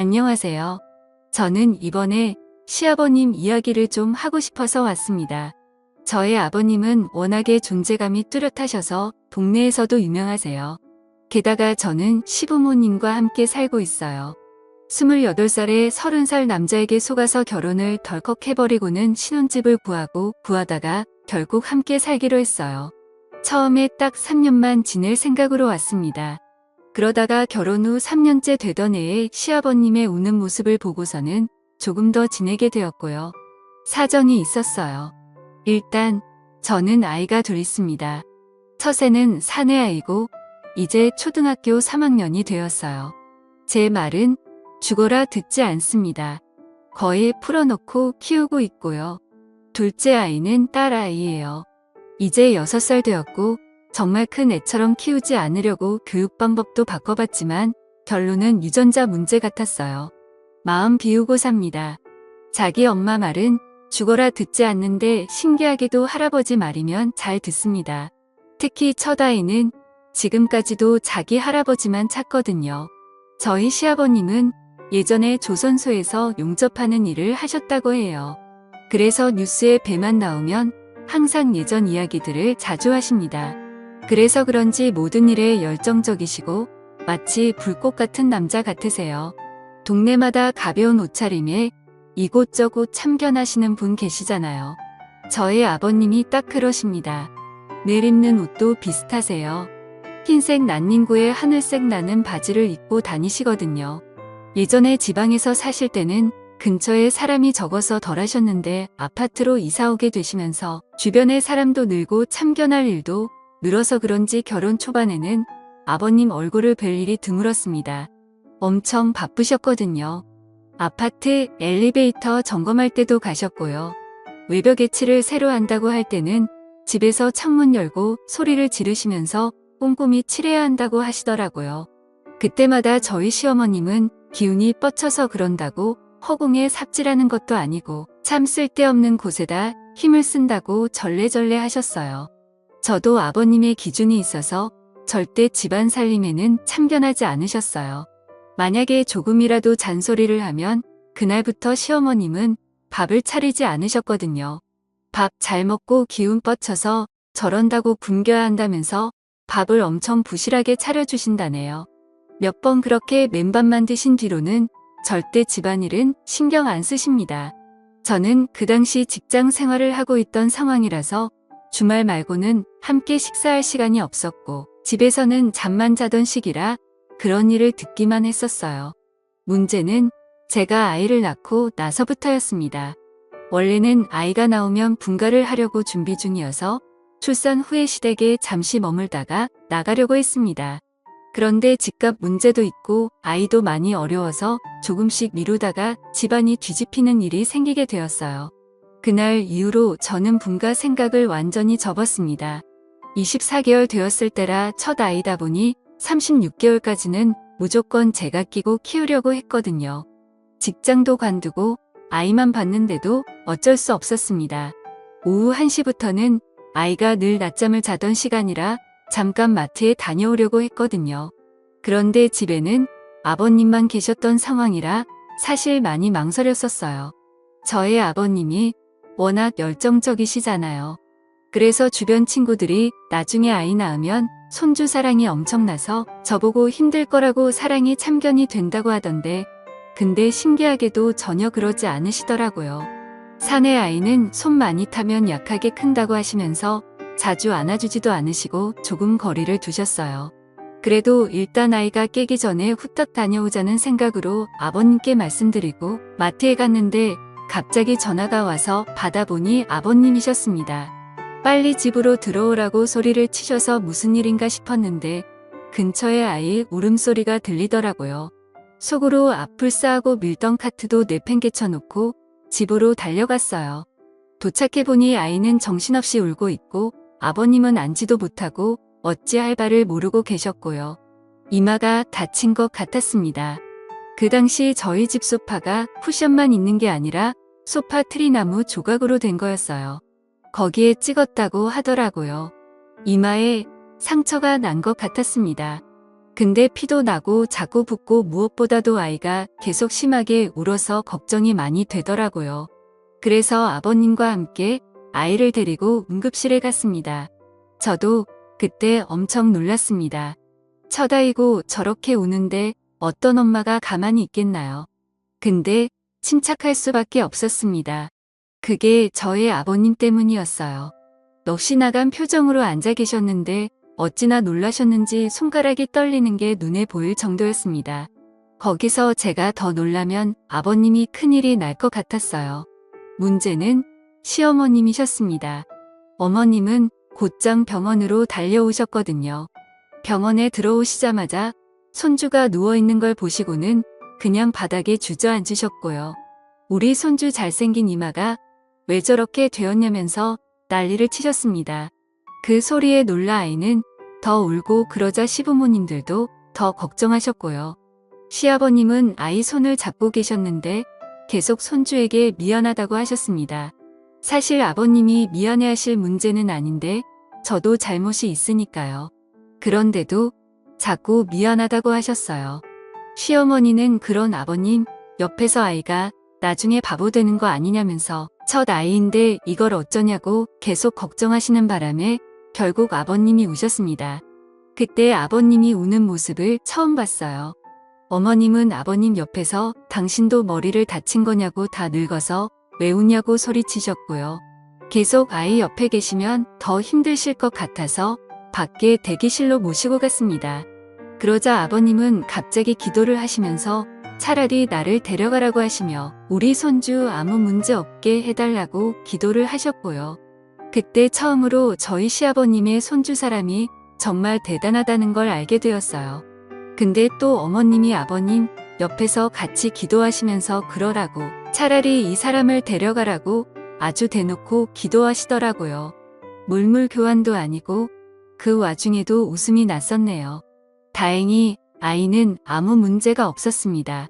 안녕하세요. 저는 이번에 시아버님 이야기를 좀 하고 싶어서 왔습니다. 저의 아버님은 워낙에 존재감이 뚜렷하셔서 동네에서도 유명하세요. 게다가 저는 시부모님과 함께 살고 있어요. 28살에 30살 남자에게 속아서 결혼을 덜컥 해버리고는 신혼집을 구하다가 결국 함께 살기로 했어요. 처음에 딱 3년만 지낼 생각으로 왔습니다. 그러다가 결혼 후 3년째 되던 해에 시아버님의 우는 모습을 보고서는 조금 더 지내게 되었고요. 사정이 있었어요. 일단 저는 아이가 둘 있습니다. 첫째는 사내아이고 이제 초등학교 3학년이 되었어요. 제 말은 죽어라 듣지 않습니다. 거의 풀어놓고 키우고 있고요. 둘째 아이는 딸아이예요. 이제 6살 되었고 정말 큰 애처럼 키우지 않으려고 교육 방법도 바꿔봤지만 결론은 유전자 문제 같았어요. 마음 비우고 삽니다. 자기 엄마 말은 죽어라 듣지 않는데 신기하게도 할아버지 말이면 잘 듣습니다. 특히 첫아이는 지금까지도 자기 할아버지만 찾거든요. 저희 시아버님은 예전에 조선소에서 용접하는 일을 하셨다고 해요. 그래서 뉴스에 배만 나오면 항상 예전 이야기들을 자주 하십니다. 그래서 그런지 모든 일에 열정적이시고 마치 불꽃 같은 남자 같으세요. 동네마다 가벼운 옷차림에 이곳저곳 참견하시는 분 계시잖아요. 저의 아버님이 딱 그러십니다. 늘 입는 옷도 비슷하세요. 흰색 난닝구에 하늘색 나는 바지를 입고 다니시거든요. 예전에 지방에서 사실 때는 근처에 사람이 적어서 덜 하셨는데 아파트로 이사 오게 되시면서 주변에 사람도 늘고 참견할 일도 늘어서 그런지 결혼 초반에는 아버님 얼굴을 뵐 일이 드물었습니다. 엄청 바쁘셨거든요. 아파트 엘리베이터 점검할 때도 가셨고요. 외벽 해치를 새로 한다고 할 때는 집에서 창문 열고 소리를 지르시면서 꼼꼼히 칠해야 한다고 하시더라고요. 그때마다 저희 시어머님은 기운이 뻗쳐서 그런다고 허공에 삽질하는 것도 아니고 참 쓸데없는 곳에다 힘을 쓴다고 절레절레 하셨어요. 저도 아버님의 기준이 있어서 절대 집안 살림에는 참견하지 않으셨어요. 만약에 조금이라도 잔소리를 하면 그날부터 시어머님은 밥을 차리지 않으셨거든요. 밥 잘 먹고 기운 뻗쳐서 저런다고 굶겨야 한다면서 밥을 엄청 부실하게 차려주신다네요. 몇 번 그렇게 맨밥만 드신 뒤로는 절대 집안일은 신경 안 쓰십니다. 저는 그 당시 직장 생활을 하고 있던 상황이라서 주말 말고는 함께 식사할 시간이 없었고 집에서는 잠만 자던 시기라 그런 일을 듣기만 했었어요. 문제는 제가 아이를 낳고 나서부터였습니다. 원래는 아이가 나오면 분가를 하려고 준비 중이어서 출산 후의 시댁에 잠시 머물다가 나가려고 했습니다. 그런데 집값 문제도 있고 아이도 많이 어려워서 조금씩 미루다가 집안이 뒤집히는 일이 생기게 되었어요. 그날 이후로 저는 분가 생각을 완전히 접었습니다. 24개월 되었을 때라 첫 아이다 보니 36개월까지는 무조건 제가 끼고 키우려고 했거든요. 직장도 관두고 아이만 봤는데도 어쩔 수 없었습니다. 오후 1시부터는 아이가 늘 낮잠을 자던 시간이라 잠깐 마트에 다녀오려고 했거든요. 그런데 집에는 아버님만 계셨던 상황이라 사실 많이 망설였었어요. 저의 아버님이 워낙 열정적이시잖아요. 그래서 주변 친구들이 나중에 아이 낳으면 손주 사랑이 엄청나서 저보고 힘들 거라고 사랑이 참견이 된다고 하던데 근데 신기하게도 전혀 그러지 않으시더라고요. 사내 아이는 손 많이 타면 약하게 큰다고 하시면서 자주 안아주지도 않으시고 조금 거리를 두셨어요. 그래도 일단 아이가 깨기 전에 후딱 다녀오자는 생각으로 아버님께 말씀드리고 마트에 갔는데 갑자기 전화가 와서 받아보니 아버님이셨습니다. 빨리 집으로 들어오라고 소리를 치셔서 무슨 일인가 싶었는데 근처에 아이의 울음소리가 들리더라고요. 속으로 앞을 쌓고 밀던 카트도 내팽개쳐놓고 집으로 달려갔어요. 도착해보니 아이는 정신없이 울고 있고 아버님은 앉지도 못하고 어찌할 바를 모르고 계셨고요. 이마가 다친 것 같았습니다. 그 당시 저희 집 소파가 쿠션만 있는 게 아니라 소파 트리나무 조각으로 된 거였어요. 거기에 찍었다고 하더라고요. 이마에 상처가 난 것 같았습니다. 근데 피도 나고 자꾸 붓고 무엇보다도 아이가 계속 심하게 울어서 걱정이 많이 되더라고요. 그래서 아버님과 함께 아이를 데리고 응급실에 갔습니다. 저도 그때 엄청 놀랐습니다. 첫 아이고 저렇게 우는데 어떤 엄마가 가만히 있겠나요? 근데 침착할 수밖에 없었습니다. 그게 저의 아버님 때문이었어요. 넋이 나간 표정으로 앉아 계셨는데 어찌나 놀라셨는지 손가락이 떨리는 게 눈에 보일 정도였습니다. 거기서 제가 더 놀라면 아버님이 큰일이 날 것 같았어요. 문제는 시어머님이셨습니다. 어머님은 곧장 병원으로 달려오셨거든요. 병원에 들어오시자마자 손주가 누워있는 걸 보시고는 그냥 바닥에 주저앉으셨고요. 우리 손주 잘생긴 이마가 왜 저렇게 되었냐면서 난리를 치셨습니다. 그 소리에 놀라 아이는 더 울고 그러자 시부모님들도 더 걱정하셨고요. 시아버님은 아이 손을 잡고 계셨는데 계속 손주에게 미안하다고 하셨습니다. 사실 아버님이 미안해하실 문제는 아닌데 저도 잘못이 있으니까요. 그런데도 자꾸 미안하다고 하셨어요. 시어머니는 그런 아버님 옆에서 아이가 나중에 바보 되는 거 아니냐면서 첫 아이인데 이걸 어쩌냐고 계속 걱정하시는 바람에 결국 아버님이 우셨습니다. 그때 아버님이 우는 모습을 처음 봤어요. 어머님은 아버님 옆에서 당신도 머리를 다친 거냐고 다 늙어서 왜 우냐고 소리치셨고요. 계속 아이 옆에 계시면 더 힘드실 것 같아서 밖에 대기실로 모시고 갔습니다. 그러자 아버님은 갑자기 기도를 하시면서 차라리 나를 데려가라고 하시며 우리 손주 아무 문제 없게 해달라고 기도를 하셨고요. 그때 처음으로 저희 시아버님의 손주 사람이 정말 대단하다는 걸 알게 되었어요. 근데 또 어머님이 아버님 옆에서 같이 기도하시면서 그러라고 차라리 이 사람을 데려가라고 아주 대놓고 기도하시더라고요. 물물 교환도 아니고 그 와중에도 웃음이 났었네요. 다행히 아이는 아무 문제가 없었습니다.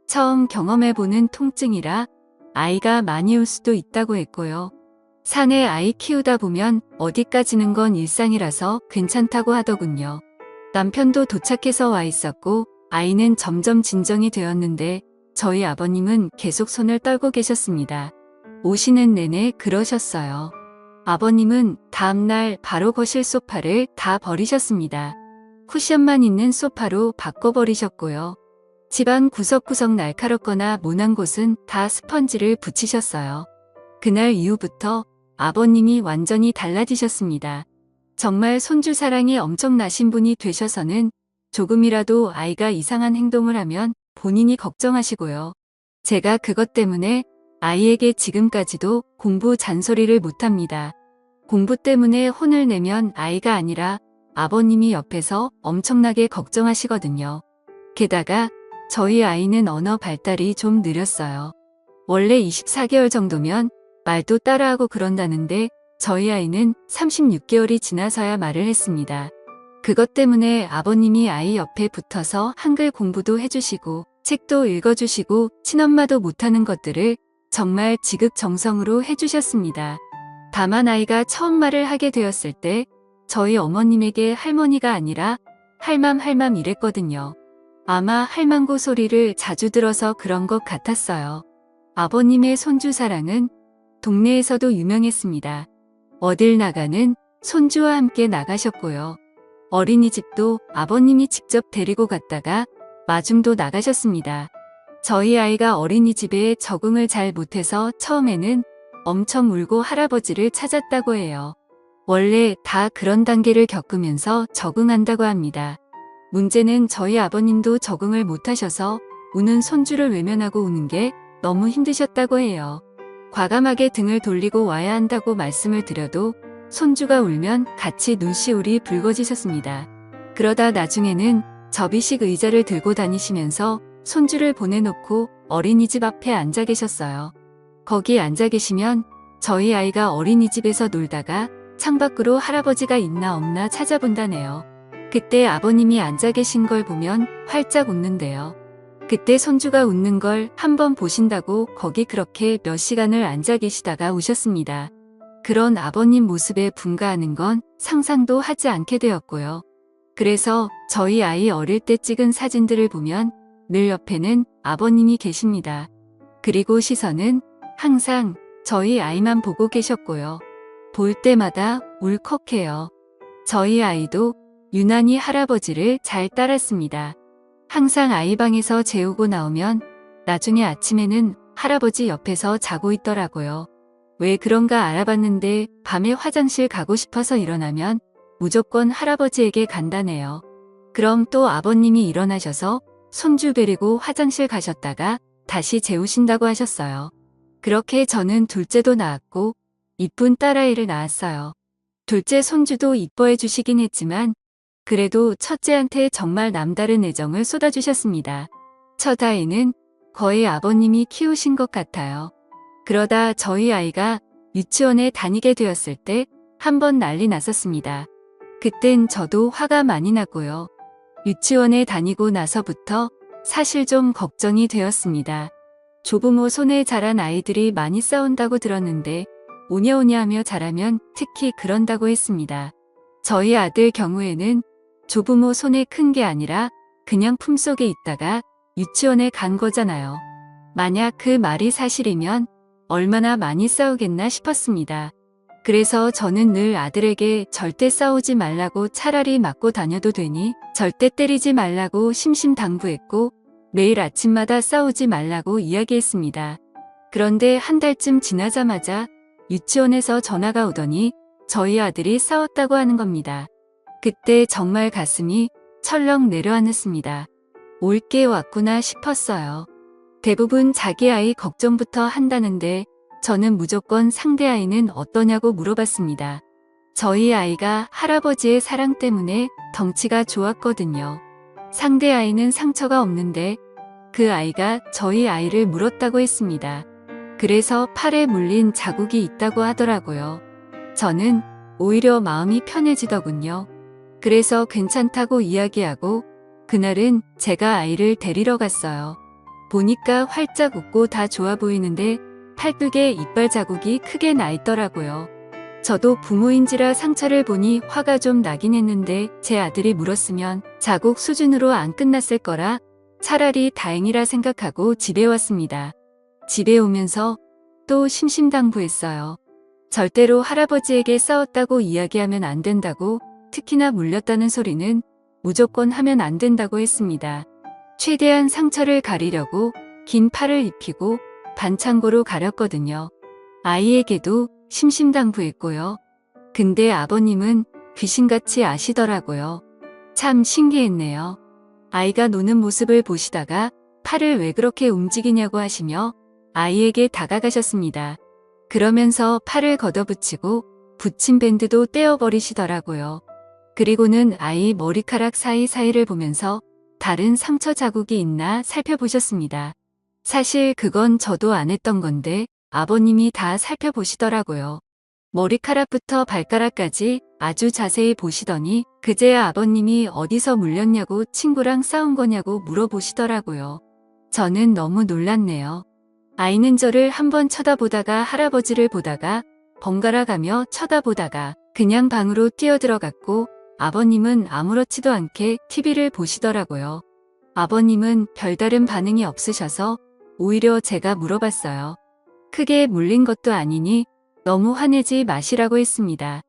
처음 경험해보는 통증이라 아이가 많이 울 수도 있다고 했고요. 산에 아이 키우다 보면 어디까지는 건 일상이라서 괜찮다고 하더군요. 남편도 도착해서 와 있었고 아이는 점점 진정이 되었는데 저희 아버님은 계속 손을 떨고 계셨습니다. 오시는 내내 그러셨어요. 아버님은 다음날 바로 거실 소파를 다 버리셨습니다. 쿠션만 있는 소파로 바꿔버리셨고요. 집안 구석구석 날카롭거나 모난 곳은 다 스펀지를 붙이셨어요. 그날 이후부터 아버님이 완전히 달라지셨습니다. 정말 손주 사랑이 엄청나신 분이 되셔서는 조금이라도 아이가 이상한 행동을 하면 본인이 걱정하시고요. 제가 그것 때문에 아이에게 지금까지도 공부 잔소리를 못합니다. 공부 때문에 혼을 내면 아이가 아니라 아버님이 옆에서 엄청나게 걱정하시거든요. 게다가 저희 아이는 언어 발달이 좀 느렸어요. 원래 24개월 정도면 말도 따라하고 그런다는데 저희 아이는 36개월이 지나서야 말을 했습니다. 그것 때문에 아버님이 아이 옆에 붙어서 한글 공부도 해주시고 책도 읽어주시고 친엄마도 못하는 것들을 정말 지극정성으로 해주셨습니다. 다만 아이가 처음 말을 하게 되었을 때 저희 어머님에게 할머니가 아니라 할맘 이랬거든요. 아마 할망구 소리를 자주 들어서 그런 것 같았어요. 아버님의 손주 사랑은 동네에서도 유명했습니다. 어딜 나가는 손주와 함께 나가셨고요. 어린이집도 아버님이 직접 데리고 갔다가 마중도 나가셨습니다. 저희 아이가 어린이집에 적응을 잘 못해서 처음에는 엄청 울고 할아버지를 찾았다고 해요. 원래 다 그런 단계를 겪으면서 적응한다고 합니다. 문제는 저희 아버님도 적응을 못하셔서 우는 손주를 외면하고 우는 게 너무 힘드셨다고 해요. 과감하게 등을 돌리고 와야 한다고 말씀을 드려도 손주가 울면 같이 눈시울이 붉어지셨습니다. 그러다 나중에는 접이식 의자를 들고 다니시면서 손주를 보내놓고 어린이집 앞에 앉아 계셨어요. 거기 앉아 계시면 저희 아이가 어린이집에서 놀다가 창밖으로 할아버지가 있나 없나 찾아본다네요. 그때 아버님이 앉아 계신 걸 보면 활짝 웃는데요. 그때 손주가 웃는 걸 한번 보신다고 거기 그렇게 몇 시간을 앉아 계시다가 우셨습니다. 그런 아버님 모습에 분가하는 건 상상도 하지 않게 되었고요. 그래서 저희 아이 어릴 때 찍은 사진들을 보면 늘 옆에는 아버님이 계십니다. 그리고 시선은 항상 저희 아이만 보고 계셨고요. 볼 때마다 울컥해요. 저희 아이도 유난히 할아버지를 잘 따랐습니다. 항상 아이 방에서 재우고 나오면 나중에 아침에는 할아버지 옆에서 자고 있더라고요. 왜 그런가 알아봤는데 밤에 화장실 가고 싶어서 일어나면 무조건 할아버지에게 간다네요. 그럼 또 아버님이 일어나셔서 손주 데리고 화장실 가셨다가 다시 재우신다고 하셨어요. 그렇게 저는 둘째도 낳았고 이쁜 딸아이를 낳았어요. 둘째 손주도 이뻐해 주시긴 했지만 그래도 첫째한테 정말 남다른 애정을 쏟아주셨습니다. 첫 아이는 거의 아버님이 키우신 것 같아요. 그러다 저희 아이가 유치원에 다니게 되었을 때 한번 난리 났었습니다. 그땐 저도 화가 많이 나고요. 유치원에 다니고 나서부터 사실 좀 걱정이 되었습니다. 조부모 손에 자란 아이들이 많이 싸운다고 들었는데 오냐오냐하며 자라면 특히 그런다고 했습니다. 저희 아들 경우에는 조부모 손에 큰 게 아니라 그냥 품속에 있다가 유치원에 간 거잖아요. 만약 그 말이 사실이면 얼마나 많이 싸우겠나 싶었습니다. 그래서 저는 늘 아들에게 절대 싸우지 말라고 차라리 맞고 다녀도 되니 절대 때리지 말라고 심심당부했고 매일 아침마다 싸우지 말라고 이야기했습니다. 그런데 한 달쯤 지나자마자 유치원에서 전화가 오더니 저희 아들이 싸웠다고 하는 겁니다. 그때 정말 가슴이 철렁 내려앉았습니다. 올 게 왔구나 싶었어요. 대부분 자기 아이 걱정부터 한다는데 저는 무조건 상대 아이는 어떠냐고 물어봤습니다. 저희 아이가 할아버지의 사랑 때문에 덩치가 좋았거든요. 상대 아이는 상처가 없는데 그 아이가 저희 아이를 물었다고 했습니다. 그래서 팔에 물린 자국이 있다고 하더라고요. 저는 오히려 마음이 편해지더군요. 그래서 괜찮다고 이야기하고 그날은 제가 아이를 데리러 갔어요. 보니까 활짝 웃고 다 좋아 보이는데 팔뚝에 이빨 자국이 크게 나 있더라고요. 저도 부모인지라 상처를 보니 화가 좀 나긴 했는데 제 아들이 물었으면 자국 수준으로 안 끝났을 거라 차라리 다행이라 생각하고 집에 왔습니다. 집에 오면서 또 심심당부했어요. 절대로 할아버지에게 싸웠다고 이야기하면 안 된다고, 특히나 물렸다는 소리는 무조건 하면 안 된다고 했습니다. 최대한 상처를 가리려고 긴 팔을 입히고 반창고로 가렸거든요. 아이에게도 심심당부했고요. 근데 아버님은 귀신같이 아시더라고요. 참 신기했네요. 아이가 노는 모습을 보시다가 팔을 왜 그렇게 움직이냐고 하시며 아이에게 다가가셨습니다. 그러면서 팔을 걷어붙이고 붙인 밴드도 떼어버리시더라고요. 그리고는 아이 머리카락 사이사이를 보면서 다른 상처 자국이 있나 살펴보셨습니다. 사실 그건 저도 안 했던 건데 아버님이 다 살펴보시더라고요. 머리카락부터 발가락까지 아주 자세히 보시더니 그제야 아버님이 어디서 물렸냐고 친구랑 싸운 거냐고 물어보시더라고요. 저는 너무 놀랐네요. 아이는 저를 한번 쳐다보다가 할아버지를 보다가 번갈아 가며 쳐다보다가 그냥 방으로 뛰어들어갔고 아버님은 아무렇지도 않게 TV를 보시더라고요. 아버님은 별다른 반응이 없으셔서 오히려 제가 물어봤어요. 크게 물린 것도 아니니 너무 화내지 마시라고 했습니다.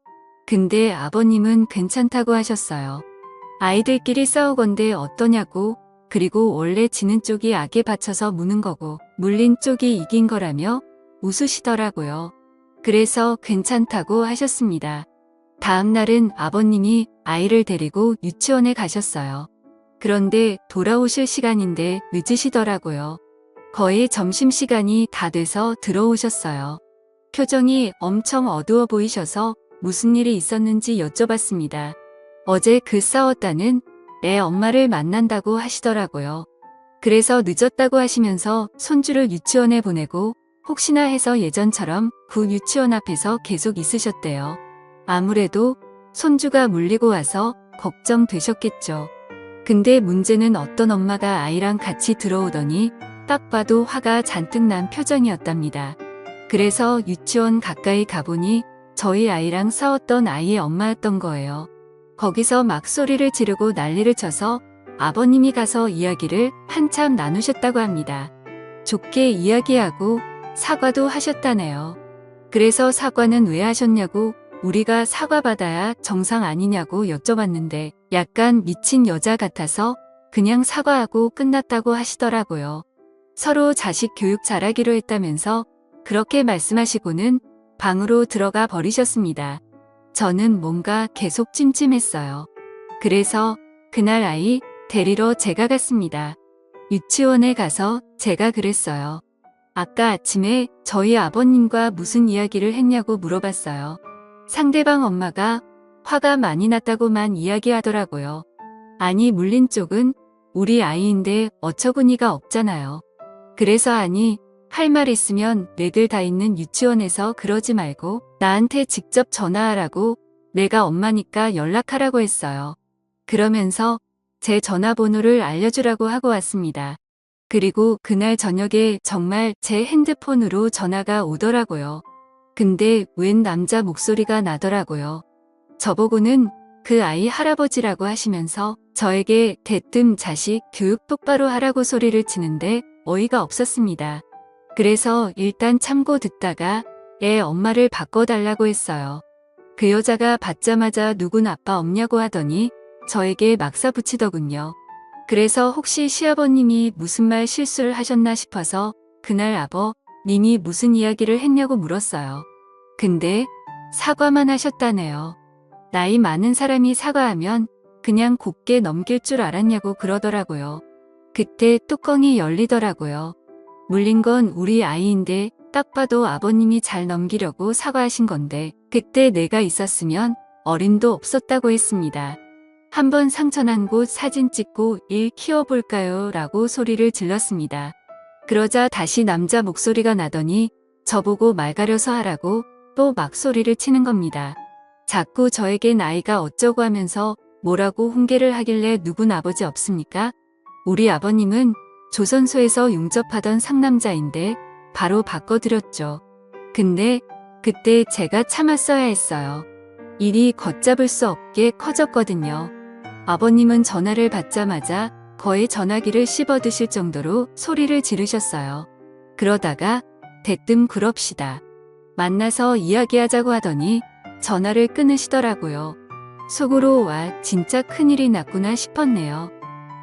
근데 아버님은 괜찮다고 하셨어요. 아이들끼리 싸우건대 어떠냐고, 그리고 원래 지는 쪽이 악에 받쳐서 무는 거고 물린 쪽이 이긴 거라며 웃으시더라고요. 그래서 괜찮다고 하셨습니다. 다음 날은 아버님이 아이를 데리고 유치원에 가셨어요. 그런데 돌아오실 시간인데 늦으시더라고요. 거의 점심시간이 다 돼서 들어오셨어요. 표정이 엄청 어두워 보이셔서 무슨 일이 있었는지 여쭤봤습니다. 어제 그 싸웠다는 애 엄마를 만난다고 하시더라고요. 그래서 늦었다고 하시면서 손주를 유치원에 보내고 혹시나 해서 예전처럼 구 유치원 앞에서 계속 있으셨대요. 아무래도 손주가 물리고 와서 걱정되셨겠죠. 근데 문제는 어떤 엄마가 아이랑 같이 들어오더니 딱 봐도 화가 잔뜩 난 표정이었답니다. 그래서 유치원 가까이 가보니 저희 아이랑 싸웠던 아이의 엄마였던 거예요. 거기서 막 소리를 지르고 난리를 쳐서 아버님이 가서 이야기를 한참 나누셨다고 합니다. 좋게 이야기하고 사과도 하셨다네요. 그래서 사과는 왜 하셨냐고 우리가 사과받아야 정상 아니냐고 여쭤봤는데 약간 미친 여자 같아서 그냥 사과하고 끝났다고 하시더라고요. 서로 자식 교육 잘하기로 했다면서 그렇게 말씀하시고는 방으로 들어가 버리셨습니다. 저는 뭔가 계속 찜찜했어요. 그래서 그날 아이 데리러 제가 갔습니다. 유치원에 가서 제가 그랬어요. 아까 아침에 저희 아버님과 무슨 이야기를 했냐고 물어봤어요. 상대방 엄마가 화가 많이 났다고만 이야기하더라고요. 아니 물린 쪽은 우리 아이인데 어처구니가 없잖아요. 그래서 아니 할 말 있으면 내들 다 있는 유치원에서 그러지 말고 나한테 직접 전화하라고 내가 엄마니까 연락하라고 했어요. 그러면서 제 전화번호를 알려주라고 하고 왔습니다. 그리고 그날 저녁에 정말 제 핸드폰으로 전화가 오더라고요. 근데 웬 남자 목소리가 나더라고요. 저보고는 그 아이 할아버지라고 하시면서 저에게 대뜸 자식 교육 똑바로 하라고 소리를 치는데 어이가 없었습니다. 그래서 일단 참고 듣다가 애 엄마를 바꿔달라고 했어요. 그 여자가 받자마자 누군 아빠 없냐고 하더니 저에게 막사 붙이더군요. 그래서 혹시 시아버님이 무슨 말 실수를 하셨나 싶어서 그날 아버님이 무슨 이야기를 했냐고 물었어요. 근데 사과만 하셨다네요. 나이 많은 사람이 사과하면 그냥 곱게 넘길 줄 알았냐고 그러더라고요. 그때 뚜껑이 열리더라고요. 물린 건 우리 아이인데 딱 봐도 아버님이 잘 넘기려고 사과하신 건데 그때 내가 있었으면 어림도 없었다고 했습니다. 한번 상처난 곳 사진 찍고 일 키워볼까요? 라고 소리를 질렀습니다. 그러자 다시 남자 목소리가 나더니 저보고 말 가려서 하라고 또 막 소리를 치는 겁니다. 자꾸 저에게 나이가 어쩌고 하면서 뭐라고 훈계를 하길래 누군 아버지 없습니까? 우리 아버님은 조선소에서 용접하던 상남자인데 바로 바꿔드렸죠. 근데 그때 제가 참았어야 했어요. 일이 걷잡을 수 없게 커졌거든요. 아버님은 전화를 받자마자 거의 전화기를 씹어드실 정도로 소리를 지르셨어요. 그러다가 대뜸 그럽시다. 만나서 이야기하자고 하더니 전화를 끊으시더라고요. 속으로 와 진짜 큰일이 났구나 싶었네요.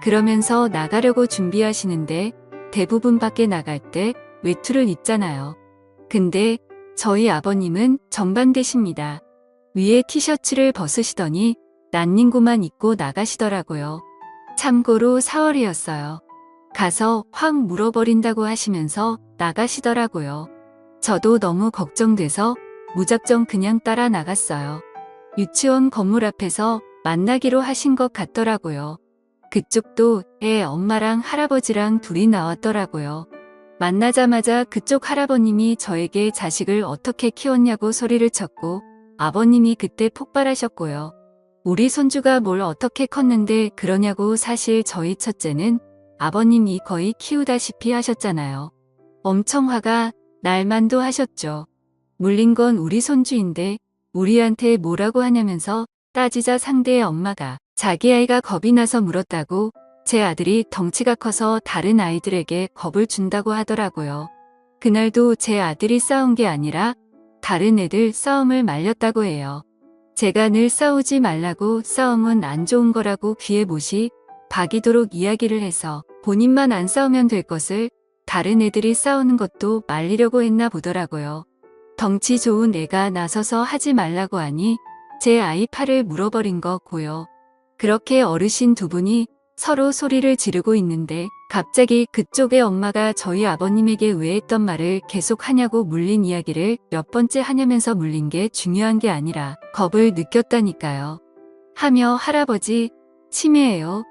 그러면서 나가려고 준비하시는데 대부분 밖에 나갈 때 외투를 입잖아요. 근데 저희 아버님은 정반대십니다. 위에 티셔츠를 벗으시더니 난닝구만 입고 나가시더라고요. 참고로 4월이었어요. 가서 확 물어버린다고 하시면서 나가시더라고요. 저도 너무 걱정돼서 무작정 그냥 따라 나갔어요. 유치원 건물 앞에서 만나기로 하신 것 같더라고요. 그쪽도 애 엄마랑 할아버지랑 둘이 나왔더라고요. 만나자마자 그쪽 할아버님이 저에게 자식을 어떻게 키웠냐고 소리를 쳤고 아버님이 그때 폭발하셨고요. 우리 손주가 뭘 어떻게 컸는데 그러냐고 사실 저희 첫째는 아버님이 거의 키우다시피 하셨잖아요. 엄청 화가 날 만도 하셨죠. 물린 건 우리 손주인데 우리한테 뭐라고 하냐면서 따지자 상대의 엄마가 자기 아이가 겁이 나서 물었다고 제 아들이 덩치가 커서 다른 아이들에게 겁을 준다고 하더라고요. 그날도 제 아들이 싸운 게 아니라 다른 애들 싸움을 말렸다고 해요. 제가 늘 싸우지 말라고 싸움은 안 좋은 거라고 귀에 못이 박이도록 이야기를 해서 본인만 안 싸우면 될 것을 다른 애들이 싸우는 것도 말리려고 했나 보더라고요. 덩치 좋은 애가 나서서 하지 말라고 하니 제 아이 팔을 물어버린 거 고요. 그렇게 어르신 두 분이 서로 소리를 지르고 있는데 갑자기 그쪽의 엄마가 저희 아버님에게 왜 했던 말을 계속 하냐고 물린 이야기를 몇 번째 하냐면서 물린 게 중요한 게 아니라 겁을 느꼈다니까요. 하며 할아버지 치매예요.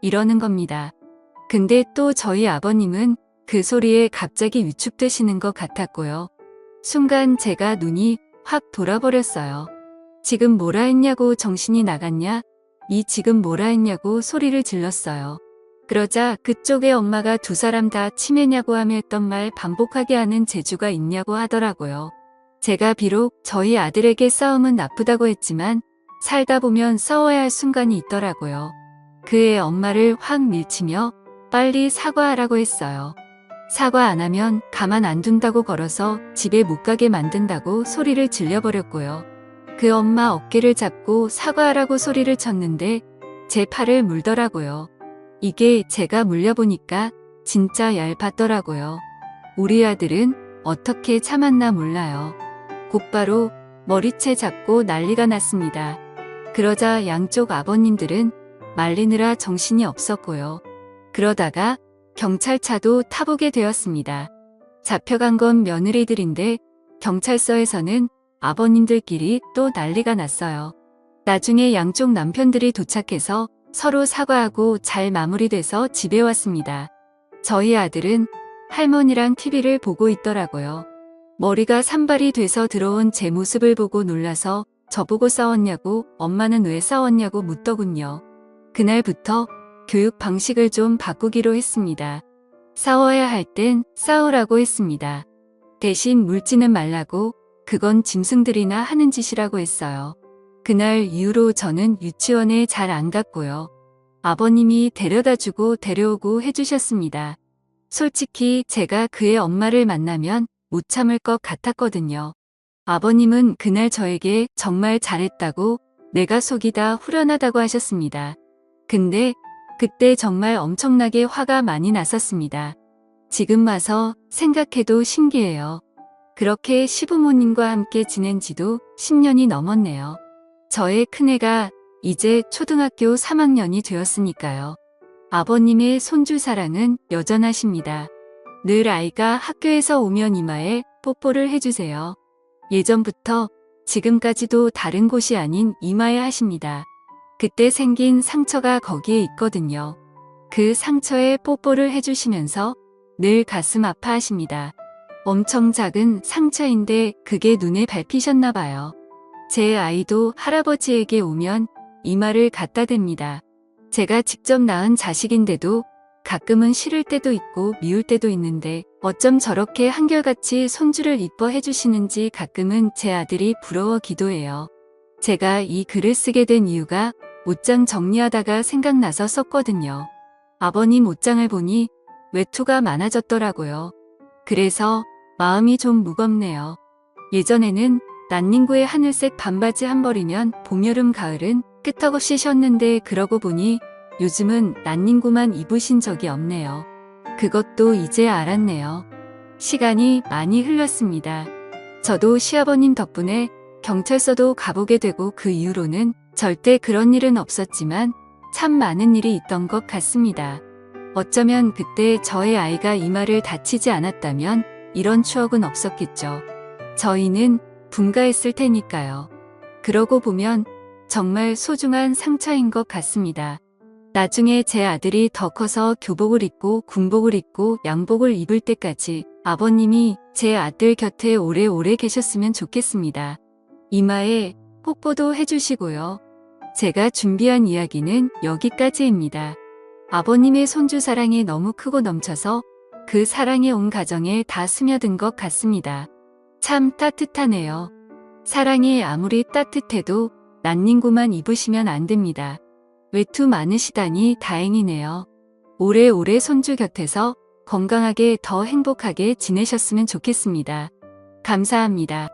이러는 겁니다. 근데 또 저희 아버님은 그 소리에 갑자기 위축되시는 것 같았고요. 순간 제가 눈이 확 돌아버렸어요. 지금 뭐라 했냐고 정신이 나갔냐? 이 지금 뭐라 했냐고 소리를 질렀어요. 그러자 그쪽의 엄마가 두 사람 다 치매냐고 하며 했던 말 반복하게 하는 재주가 있냐고 하더라고요. 제가 비록 저희 아들에게 싸움은 나쁘다고 했지만 살다 보면 싸워야 할 순간이 있더라고요. 그의 엄마를 확 밀치며 빨리 사과하라고 했어요. 사과 안 하면 가만 안 둔다고 걸어서 집에 못 가게 만든다고 소리를 질려버렸고요. 그 엄마 어깨를 잡고 사과하라고 소리를 쳤는데 제 팔을 물더라고요. 이게 제가 물려보니까 진짜 얄팠더라고요. 우리 아들은 어떻게 참았나 몰라요. 곧바로 머리채 잡고 난리가 났습니다. 그러자 양쪽 아버님들은 말리느라 정신이 없었고요. 그러다가 경찰차도 타보게 되었습니다. 잡혀간 건 며느리들인데 경찰서에서는 아버님들끼리 또 난리가 났어요. 나중에 양쪽 남편들이 도착해서 서로 사과하고 잘 마무리돼서 집에 왔습니다. 저희 아들은 할머니랑 TV를 보고 있더라고요. 머리가 산발이 돼서 들어온 제 모습을 보고 놀라서 저보고 싸웠냐고, 엄마는 왜 싸웠냐고 묻더군요. 그날부터 교육 방식을 좀 바꾸기로 했습니다. 싸워야 할 땐 싸우라고 했습니다. 대신 물지는 말라고, 그건 짐승들이나 하는 짓이라고 했어요. 그날 이후로 저는 유치원에 잘 안 갔고요. 아버님이 데려다주고 데려오고 해주셨습니다. 솔직히 제가 그의 엄마를 만나면 못 참을 것 같았거든요. 아버님은 그날 저에게 정말 잘했다고, 내가 속이 다 후련하다고 하셨습니다. 근데 그때 정말 엄청나게 화가 많이 났었습니다. 지금 와서 생각해도 신기해요. 그렇게 시부모님과 함께 지낸 지도 10년이 넘었네요. 저의 큰애가 이제 초등학교 3학년이 되었으니까요. 아버님의 손주 사랑은 여전하십니다. 늘 아이가 학교에서 오면 이마에 뽀뽀를 해주세요. 예전부터 지금까지도 다른 곳이 아닌 이마에 하십니다. 그때 생긴 상처가 거기에 있거든요. 그 상처에 뽀뽀를 해주시면서 늘 가슴 아파하십니다. 엄청 작은 상처인데 그게 눈에 밟히셨나 봐요. 제 아이도 할아버지에게 오면 이마를 갖다 댑니다. 제가 직접 낳은 자식인데도 가끔은 싫을 때도 있고 미울 때도 있는데 어쩜 저렇게 한결같이 손주를 이뻐해 주시는지 가끔은 제 아들이 부러워기도 해요. 제가 이 글을 쓰게 된 이유가 옷장 정리하다가 생각나서 썼거든요. 아버님 옷장을 보니 외투가 많아졌더라고요. 그래서 마음이 좀 무겁네요. 예전에는 난닝구의 하늘색 반바지 한 벌이면 봄, 여름, 가을은 끄떡없이 쉬었는데 그러고 보니 요즘은 난닝구만 입으신 적이 없네요. 그것도 이제 알았네요. 시간이 많이 흘렀습니다. 저도 시아버님 덕분에 경찰서도 가보게 되고 그 이후로는 절대 그런 일은 없었지만 참 많은 일이 있던 것 같습니다. 어쩌면 그때 저의 아이가 이마를 다치지 않았다면 이런 추억은 없었겠죠. 저희는 분가했을 테니까요. 그러고 보면 정말 소중한 상처인 것 같습니다. 나중에 제 아들이 더 커서 교복을 입고 군복을 입고 양복을 입을 때까지 아버님이 제 아들 곁에 오래오래 계셨으면 좋겠습니다. 이마에 뽀뽀도 해주시고요. 제가 준비한 이야기는 여기까지입니다. 아버님의 손주 사랑이 너무 크고 넘쳐서 그 사랑이 온 가정에 다 스며든 것 같습니다. 참 따뜻하네요. 사랑이 아무리 따뜻해도 난닝구만 입으시면 안 됩니다. 외투 많으시다니 다행이네요. 오래오래 손주 곁에서 건강하게 더 행복하게 지내셨으면 좋겠습니다. 감사합니다.